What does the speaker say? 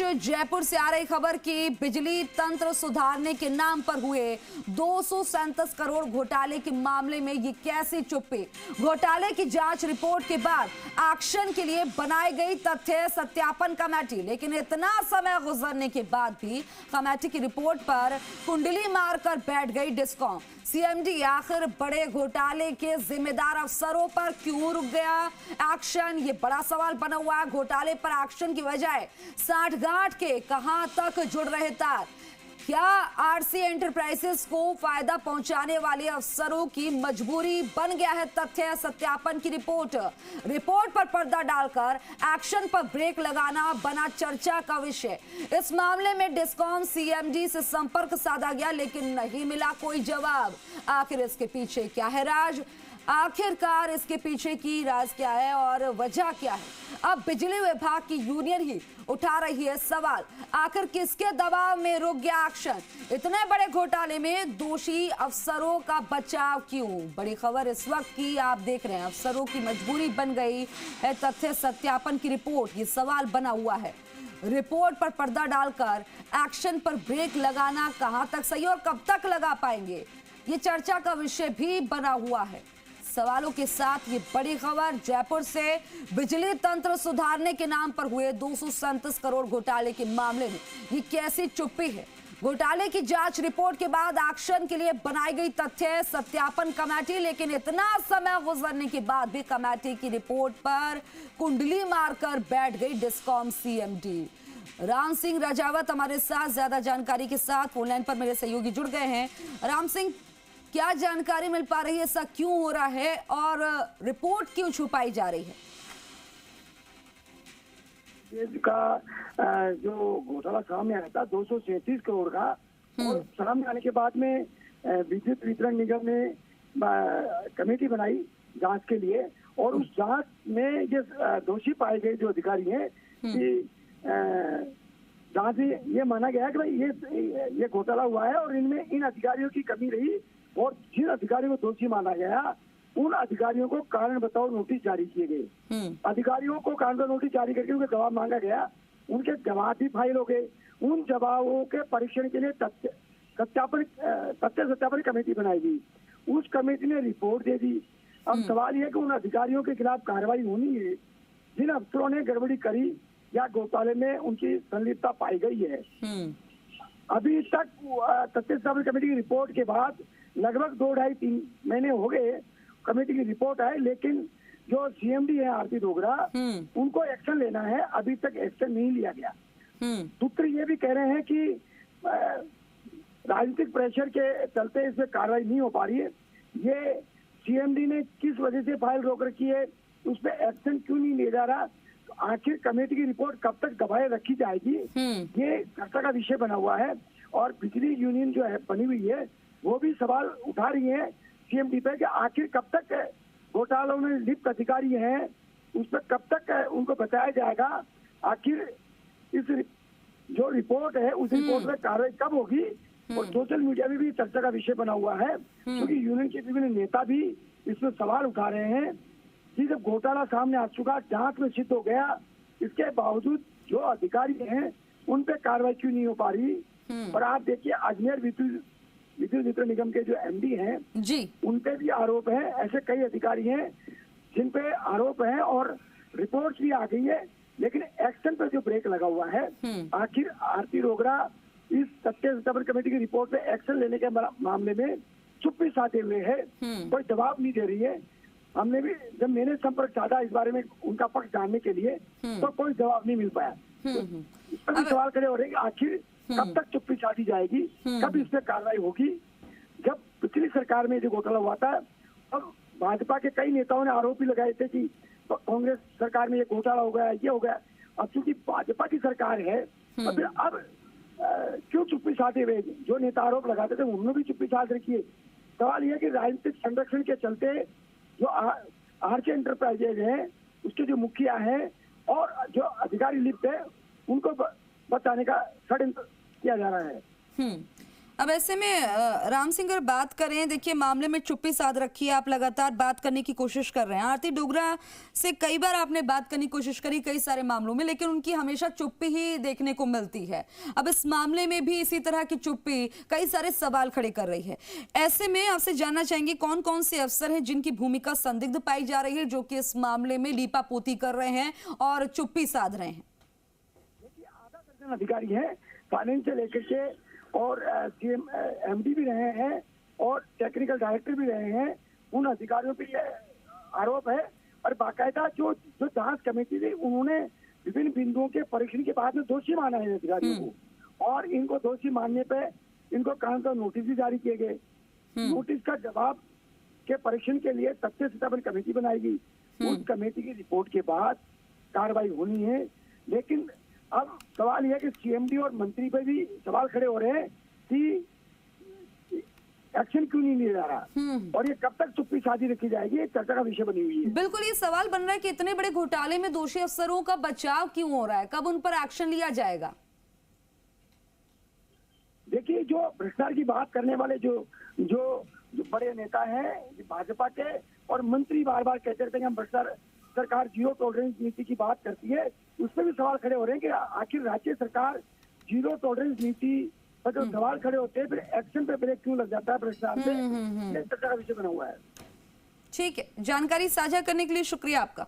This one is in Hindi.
जयपुर से आ रही खबर कि बिजली तंत्र सुधारने के नाम पर हुए 237 करोड़ घोटाले के मामले में ये कैसी चुप्पी। घोटाले की जांच रिपोर्ट के बाद एक्शन के लिए बनाई गई तथ्य सत्यापन कमेटी, लेकिन इतना समय गुजरने के बाद भी कमेटी की रिपोर्ट पर कुंडली मारकर बैठ गई डिस्कॉम। सीएमडी आखिर बड़े घोटाले के जिम्मेदार अफसरों पर क्यों रुक गया एक्शन, ये बड़ा सवाल बना हुआ है। घोटाले पर एक्शन की बजाय साठगांठ के कहां तक जुड़ रहे तार। क्या आरसी एंटरप्राइजेस को फायदा पहुंचाने वाले अफसरों की मजबूरी बन गया है तथ्य सत्यापन की रिपोर्ट पर पर्दा डालकर एक्शन पर ब्रेक लगाना बना चर्चा का विषय। इस मामले में डिस्कॉम सीएमडी से संपर्क साधा गया, लेकिन नहीं मिला कोई जवाब। आखिर इसके पीछे क्या है राज, आखिरकार इसके पीछे की राज क्या है और वजह क्या है। अब बिजली विभाग की यूनियन ही उठा रही है सवाल, आखिर किसके दबाव में रुक गया एक्शन। इतने बड़े घोटाले में दोषी अफसरों का बचाव क्यों। बड़ी खबर इस वक्त की आप देख रहे हैं, अफसरों की मजबूरी बन गई है तथ्य सत्यापन की रिपोर्ट। ये सवाल बना हुआ है, रिपोर्ट पर पर्दा डालकर एक्शन पर ब्रेक लगाना कहां तक सही और कब तक लगा पाएंगे, ये चर्चा का विषय भी बना हुआ है। सवालों के साथ ये बड़ी खबर जयपुर से, बिजली तंत्र सुधारने के नाम पर हुए 237 करोड़ घोटाले के मामले में ये कैसी चुप्पी है। घोटाले की जांच रिपोर्ट के बाद एक्शन के लिए बनाई गई तथ्य सत्यापन कमेटी, लेकिन इतना समय गुजरने के बाद भी कमेटी की रिपोर्ट पर कुंडली मारकर बैठ गई डिस्कॉम सीएमडी। राम सिंह राजावत हमारे साथ ज्यादा जानकारी के साथ फोनलाइन पर मेरे सहयोगी जुड़ गए हैं। राम सिंह, क्या जानकारी मिल पा रही है, ऐसा क्यों हो रहा है और रिपोर्ट क्यों छुपाई जा रही है? का जो घोटाला सामने आया था 237 करोड़ का, और सामने आने के बाद में विद्युत वितरण निगम ने कमेटी बनाई जांच के लिए, और उस जांच में ये दोषी पाए गए जो अधिकारी हैं कि जांच में ये माना गया कि भाई ये घोटाला हुआ है और इनमें इन अधिकारियों की कमी रही, और जिन अधिकारियों को दोषी माना गया उन अधिकारियों को कारण बताओ नोटिस जारी किए गए। अधिकारियों को कारण बताओ नोटिस जारी करके उनके जवाब मांगा गया, उनके जवाब भी फाइल हो गए। उन जवाबों के परीक्षण के लिए तथ्य सत्यापन कमेटी बनाई गई। उस कमेटी ने रिपोर्ट दे दी। अब सवाल यह है कि उन अधिकारियों के खिलाफ कार्रवाई होनी है जिन अफसरों ने गड़बड़ी करी या घोटाले में उनकी संलिप्तता पाई गई है। अभी तक तथ्य सत्यापन कमेटी की रिपोर्ट के बाद लगभग 2-2.5-3 महीने हो गए कमेटी की रिपोर्ट आए, लेकिन जो सीएमडी है आरती डोगरा, उनको एक्शन लेना है, अभी तक एक्शन नहीं लिया गया। सूत्र ये भी कह रहे हैं कि राजनीतिक प्रेशर के चलते इसमें कार्रवाई नहीं हो पा रही है। ये सीएमडी ने किस वजह से फाइल रोक रखी है, उस पर एक्शन क्यों नहीं लिया जा रहा, आखिर कमेटी की रिपोर्ट कब तक दबाए रखी जाएगी, ये चर्चा का विषय बना हुआ है। और बिजली यूनियन जो है बनी हुई है वो भी सवाल उठा रही है सीएमडी पे कि आखिर कब तक घोटालों में लिप्त अधिकारी हैं उस पर कब तक उनको बताया जाएगा, आखिर इस जो रिपोर्ट है उस रिपोर्ट में कार्रवाई कब होगी। और सोशल मीडिया में भी चर्चा का विषय बना हुआ है, क्योंकि यूनियन के विभिन्न नेता भी इसमें सवाल उठा रहे हैं कि जब घोटाला सामने आ चुका, जांच में सिद्ध हो गया, इसके बावजूद जो अधिकारी हैं उन पे कार्रवाई क्यों नहीं हो पा रही। और आप देखिए अजमेर विद्युत वितरण निगम के जो एमडी हैं जी, उन पे भी आरोप है। ऐसे कई अधिकारी हैं जिन पे आरोप है और रिपोर्ट भी आ गई है, लेकिन एक्शन पर जो ब्रेक लगा हुआ है। आखिर आरती डोगरा इस तथ्य सत्यापन कमेटी की रिपोर्ट पे एक्शन लेने के मामले में चुप्पी साधे हुए है, कोई जवाब नहीं दे रही है। हमने भी जब मैंने संपर्क साधा इस बारे में उनका पक्ष जानने के लिए, तो कोई जवाब नहीं मिल पाया। इस पर भी सवाल खड़े हो रहे हैं आखिर कब तक चुप्पी साधी जाएगी, कब इस पर कार्रवाई होगी। जब पिछली सरकार में जो घोटाला हुआ था, अब भाजपा के कई नेताओं ने आरोप भी लगाए थे कि कांग्रेस सरकार में ये घोटाला हो गया, ये हो गया। अब चूंकि भाजपा की सरकार है, तो फिर अब क्यों चुप्पी साधे हुए, जो नेता आरोप लगाते थे उन्होंने भी चुप्पी साध रखी है। सवाल यह कि राजनीतिक संरक्षण के चलते जो आरसी एंटरप्राइजेज है उसके जो मुखिया है और जो अधिकारी लिप्त है उनको बचाने का षड्यंत्र किया जा रहा है। अब ऐसे में राम सिंह अगर बात करें, देखिए मामले में चुप्पी साध रखी है, आप लगातार बात करने की कोशिश कर रहे हैं। आरती डोगरा से कई बार आपने बात करने की कोशिश करी कई सारे मामलों में, लेकिन उनकी हमेशा चुप्पी ही देखने को मिलती है। अब इस मामले में भी इसी तरह की चुप्पी कई सारे सवाल खड़े कर रही है। ऐसे में आपसे जानना चाहेंगे कौन कौन से अफसर हैं जिनकी भूमिका संदिग्ध पाई जा रही है, जो कि इस मामले में लीपापोती कर रहे हैं और चुप्पी साध रहे हैं? आधा दर्जन अधिकारी हैं, फाइनेंस से लेकर के और सीएम एमडी भी रहे हैं और टेक्निकल डायरेक्टर भी रहे हैं। उन अधिकारियों पे आरोप है और बाकायदा जो जांच कमेटी थी उन्होंने विभिन्न बिंदुओं के परीक्षण के बाद में दोषी माना है अधिकारियों को, और इनको दोषी मानने पे इनको कानून नोटिस भी जारी किए गए। नोटिस का जवाब के परीक्षण के लिए तथ्य सत्यापन कमेटी बनाएगी। उस कमेटी की रिपोर्ट के बाद कार्रवाई होनी है। लेकिन अब सवाल यह है कि सीएमडी और मंत्री पे भी सवाल खड़े हो रहे हैं कि एक्शन क्यों नहीं लिया जा रहा और ये कब तक चुप्पी साधी रखी जाएगी, ये चर्चा का विषय बनी हुई है। बिल्कुल, ये सवाल बन रहा है कि इतने बड़े घोटाले में दोषी अफसरों का बचाव क्यों हो रहा है, कब उन पर एक्शन लिया जाएगा? देखिए, जो भ्रष्टाचार की बात करने वाले जो बड़े नेता हैं भाजपा के और मंत्री बार बार कहते रहते हैं कि हम भ्रष्टाचार सरकार जीरो टॉलरेंस नीति की बात करती है, उस पर भी सवाल खड़े हो रहे हैं कि आखिर राज्य सरकार जीरो टॉलरेंस नीति पर जो सवाल खड़े होते हैं फिर एक्शन पे ब्रेक क्यों लग जाता है भ्रष्टाचार से, ये चर्चा का विषय बना हुआ है। ठीक है, जानकारी साझा करने के लिए शुक्रिया आपका।